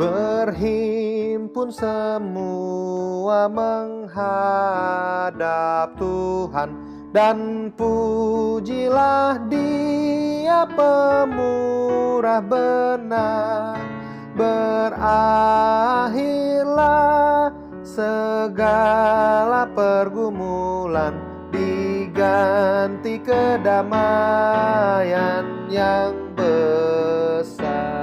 Berhimpun semua menghadap Tuhan, dan pujilah Dia pemurah benar. Berakhirlah segala pergumulan, diganti kedamaian yang besar.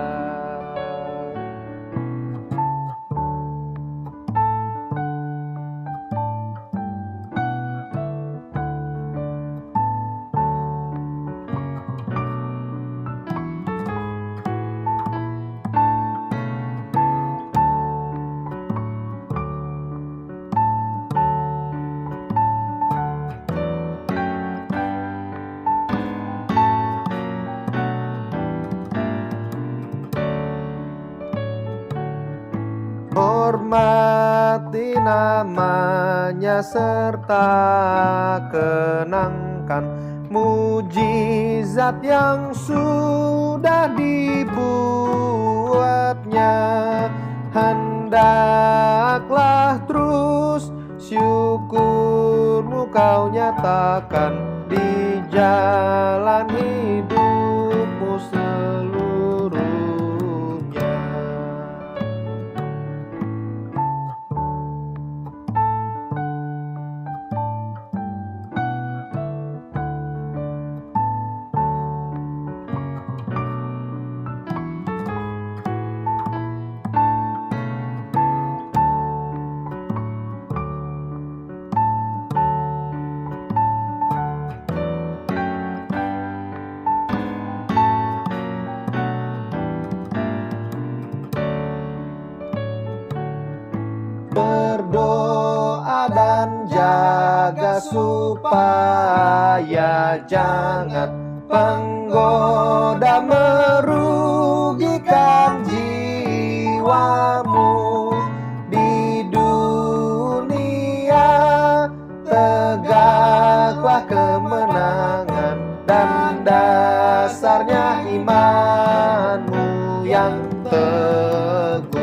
Hormati namanya serta kenangkan mujizat yang sudah dibuatnya. Hendaklah terus syukurmu kau nyatakan di jalan hidupmu seluruhnya. Berdoa dan jaga supaya jangan penggoda merugikan jiwamu di dunia. Tegaklah kemenangan dan dasarnya imanmu yang teguh.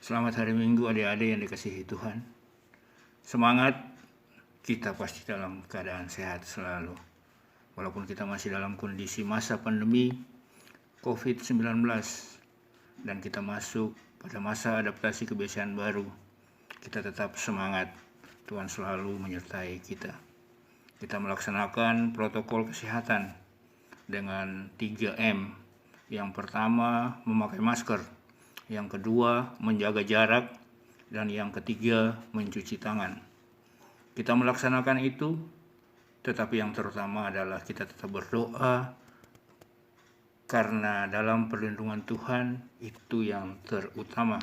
Selamat hari Minggu adik-adik yang dikasihi Tuhan. Semangat, kita pasti dalam keadaan sehat selalu. Walaupun kita masih dalam kondisi masa pandemi COVID-19 dan kita masuk pada masa adaptasi kebiasaan baru, kita tetap semangat. Tuhan selalu menyertai kita. Kita melaksanakan protokol kesehatan dengan 3M. Yang pertama, memakai masker. Yang kedua, menjaga jarak, dan yang ketiga, mencuci tangan. Kita melaksanakan itu, tetapi yang terutama adalah kita tetap berdoa, karena dalam perlindungan Tuhan itu yang terutama.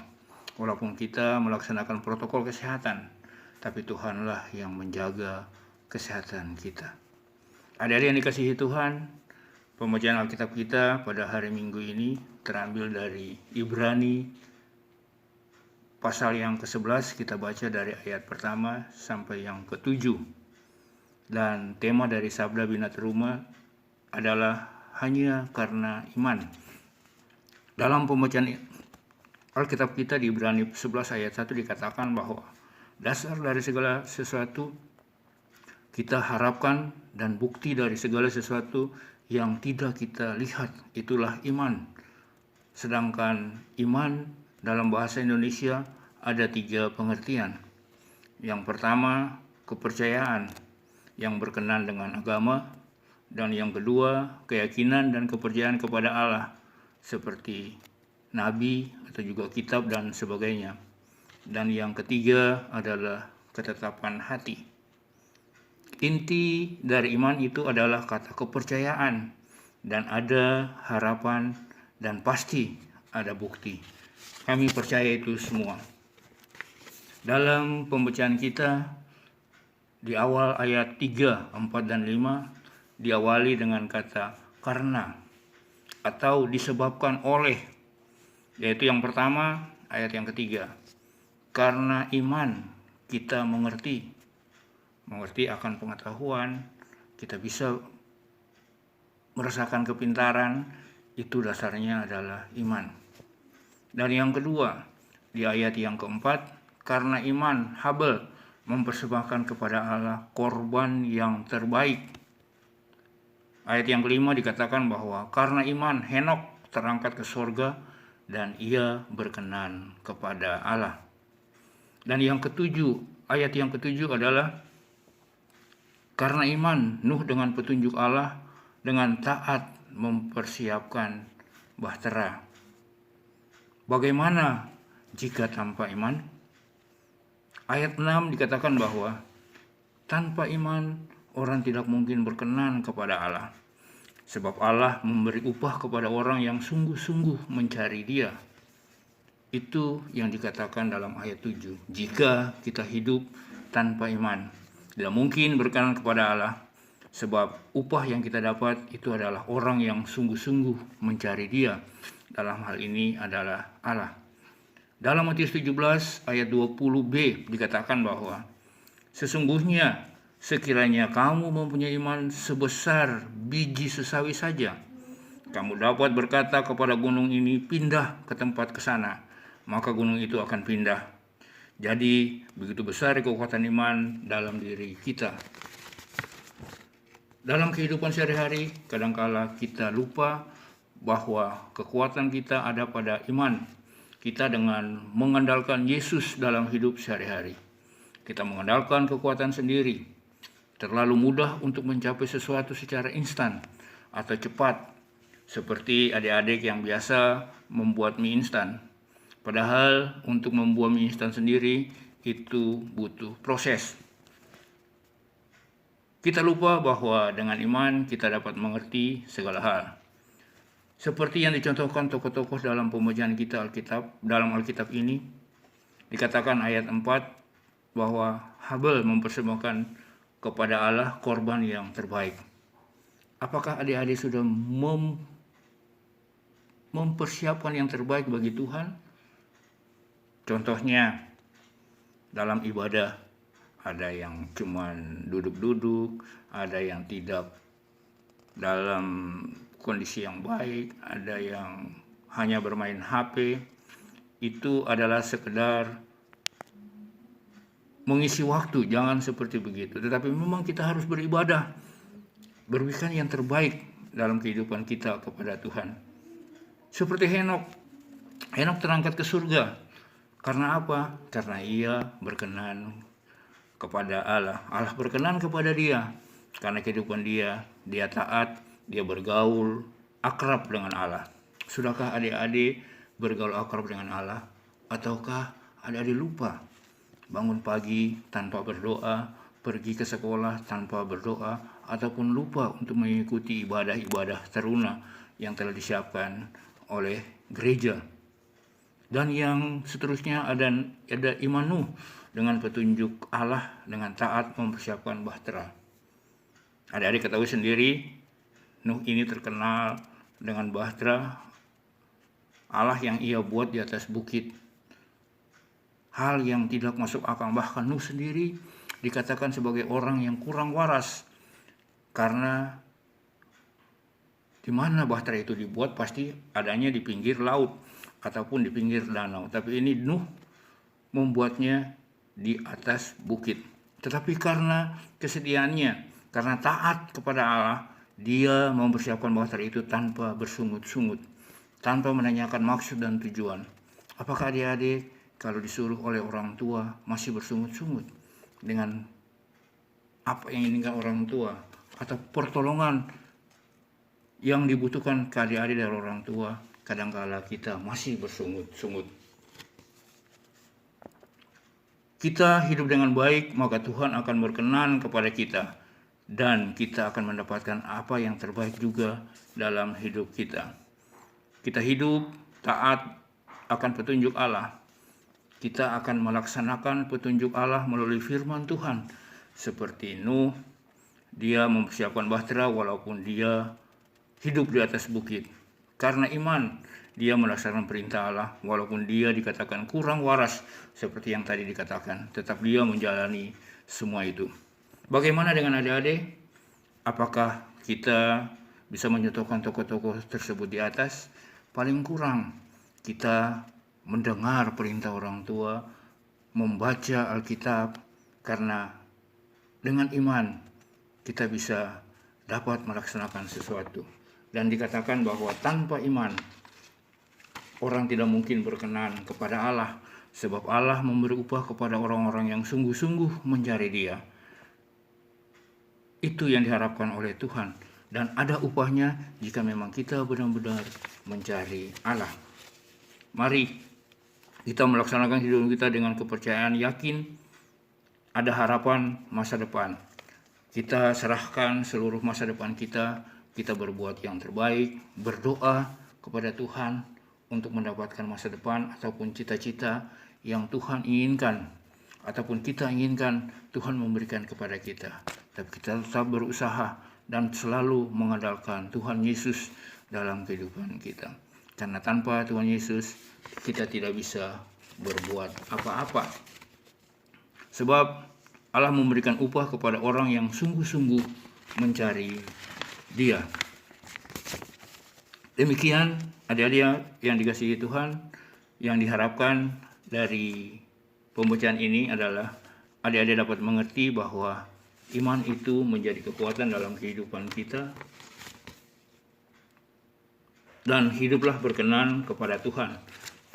Walaupun kita melaksanakan protokol kesehatan, tapi Tuhanlah yang menjaga kesehatan kita. Adik-adik yang dikasihi Tuhan, pembacaan Alkitab kita pada hari Minggu ini terambil dari Ibrani pasal yang ke-11, kita baca dari ayat pertama sampai yang ke-7. Dan tema dari Sabda Binat Rumah adalah hanya karena iman. Dalam pembacaan Alkitab kita di Ibrani 11 ayat 1 dikatakan bahwa dasar dari segala sesuatu kita harapkan dan bukti dari segala sesuatu yang tidak kita lihat, itulah iman. Sedangkan iman dalam bahasa Indonesia ada 3 pengertian. Yang pertama, kepercayaan yang berkenan dengan agama, dan yang kedua, keyakinan dan kepercayaan kepada Allah seperti nabi atau juga kitab dan sebagainya. Dan yang ketiga adalah ketetapan hati. Inti dari iman itu adalah kata kepercayaan, dan ada harapan, dan pasti ada bukti. Kami percaya itu semua. Dalam pembacaan kita di awal ayat 3, 4, dan 5 diawali dengan kata karena atau disebabkan oleh, yaitu yang pertama ayat yang ketiga. Karena iman kita mengerti akan pengetahuan, kita bisa merasakan kepintaran, itu dasarnya adalah iman. Dan yang kedua, di ayat yang keempat, karena iman Habel mempersembahkan kepada Allah korban yang terbaik. Ayat yang kelima dikatakan bahwa karena iman Henok terangkat ke surga dan ia berkenan kepada Allah. Dan yang ketujuh, ayat yang ketujuh adalah karena iman Nuh dengan petunjuk Allah dengan taat mempersiapkan bahtera. Bagaimana jika tanpa iman? Ayat 6 dikatakan bahwa tanpa iman orang tidak mungkin berkenan kepada Allah. Sebab Allah memberi upah kepada orang yang sungguh-sungguh mencari Dia. Itu yang dikatakan dalam ayat 7. Jika kita hidup tanpa iman, tidak mungkin berkenan kepada Allah. Sebab upah yang kita dapat itu adalah orang yang sungguh-sungguh mencari Dia. Dalam hal ini adalah Allah. Dalam Matius 17 ayat 20b dikatakan bahwa sesungguhnya sekiranya kamu mempunyai iman sebesar biji sesawi saja, kamu dapat berkata kepada gunung ini, pindah ke tempat ke sana, maka gunung itu akan pindah. Jadi begitu besar kekuatan iman dalam diri kita. Dalam kehidupan sehari-hari, kadangkala kita lupa bahwa kekuatan kita ada pada iman. Kita dengan mengandalkan Yesus dalam hidup sehari-hari. Kita mengandalkan kekuatan sendiri. Terlalu mudah untuk mencapai sesuatu secara instan atau cepat. Seperti adik-adik yang biasa membuat mie instan. Padahal untuk membuat mie instan sendiri itu butuh proses. Kita lupa bahwa dengan iman kita dapat mengerti segala hal. Seperti yang dicontohkan tokoh-tokoh dalam pembacaan kita dalam Alkitab ini, dikatakan ayat 4 bahwa Habel mempersembahkan kepada Allah korban yang terbaik. Apakah adik-adik sudah mempersiapkan yang terbaik bagi Tuhan? Contohnya dalam ibadah, ada yang cuman duduk-duduk, ada yang tidak dalam kondisi yang baik, ada yang hanya bermain HP. Itu adalah sekedar mengisi waktu, jangan seperti begitu. Tetapi memang kita harus beribadah, berikan yang terbaik dalam kehidupan kita kepada Tuhan. Seperti Henok terangkat ke surga. Karena apa? Karena ia berkenan kepada Allah. Allah berkenan kepada dia karena kehidupan dia taat, dia bergaul akrab dengan Allah. Sudahkah adik-adik bergaul akrab dengan Allah? Ataukah adik-adik lupa bangun pagi tanpa berdoa, pergi ke sekolah tanpa berdoa, ataupun lupa untuk mengikuti ibadah-ibadah teruna yang telah disiapkan oleh gereja? Dan yang seterusnya ada iman Nuh dengan petunjuk Allah dengan taat mempersiapkan bahtera. Adik-adik ketahui sendiri, Nuh ini terkenal dengan bahtera Allah yang ia buat di atas bukit. Hal yang tidak masuk akal, bahkan Nuh sendiri dikatakan sebagai orang yang kurang waras karena Di mana bahtera itu dibuat pasti adanya di pinggir laut ataupun di pinggir danau. Tapi ini Nuh membuatnya di atas bukit. Tetapi karena kesediaannya, karena taat kepada Allah, dia mempersiapkan bahtera itu tanpa bersungut-sungut, tanpa menanyakan maksud dan tujuan. Apakah adik-adik kalau disuruh oleh orang tua masih bersungut-sungut dengan apa yang diinginkan orang tua atau pertolongan yang dibutuhkan ke adik-adik dari orang tua? Kadangkala kita masih bersungut-sungut. Kita hidup dengan baik, maka Tuhan akan berkenan kepada kita dan kita akan mendapatkan apa yang terbaik juga dalam hidup kita. Kita hidup taat akan petunjuk Allah. Kita akan melaksanakan petunjuk Allah melalui firman Tuhan. Seperti Nuh, dia mempersiapkan bahtera walaupun dia hidup di atas bukit. Karena iman, dia melaksanakan perintah Allah walaupun dia dikatakan kurang waras seperti yang tadi dikatakan. Tetap dia menjalani semua itu. Bagaimana dengan adik-adik? Apakah kita bisa mencontohkan tokoh-tokoh tersebut di atas? Paling kurang kita mendengar perintah orang tua, membaca Alkitab, karena dengan iman kita bisa dapat melaksanakan sesuatu. Dan dikatakan bahwa tanpa iman orang tidak mungkin berkenan kepada Allah, sebab Allah memberi upah kepada orang-orang yang sungguh-sungguh mencari Dia. Itu yang diharapkan oleh Tuhan, dan ada upahnya jika memang kita benar-benar mencari Allah. Mari kita melaksanakan hidup kita dengan kepercayaan yakin ada harapan masa depan. Kita serahkan seluruh masa depan kita berbuat yang terbaik, berdoa kepada Tuhan untuk mendapatkan masa depan ataupun cita-cita yang Tuhan inginkan ataupun kita inginkan Tuhan memberikan kepada kita. Tapi kita tetap berusaha dan selalu mengandalkan Tuhan Yesus dalam kehidupan kita. Karena tanpa Tuhan Yesus kita tidak bisa berbuat apa-apa. Sebab Allah memberikan upah kepada orang yang sungguh-sungguh mencari Dia. Demikian adik-adik yang dikasihi Tuhan, yang diharapkan dari pembacaan ini adalah adik-adik dapat mengerti bahwa iman itu menjadi kekuatan dalam kehidupan kita. Dan hiduplah berkenan kepada Tuhan,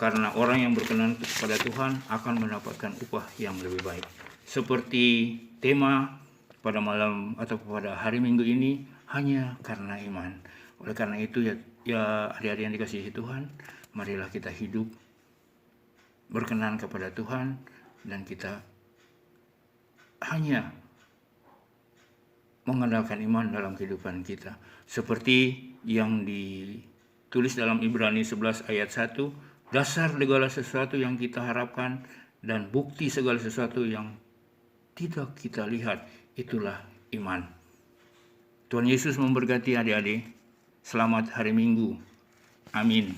karena orang yang berkenan kepada Tuhan akan mendapatkan upah yang lebih baik. Seperti tema pada malam atau pada hari Minggu ini, hanya karena iman. Oleh karena itu ya adik-adik yang dikasihi Tuhan, marilah kita hidup berkenan kepada Tuhan dan kita hanya mengandalkan iman dalam kehidupan kita. Seperti yang ditulis dalam Ibrani 11 ayat 1, dasar segala sesuatu yang kita harapkan dan bukti segala sesuatu yang tidak kita lihat, itulah iman. Tuhan Yesus memberkati adik-adik. Selamat hari Minggu. Amin.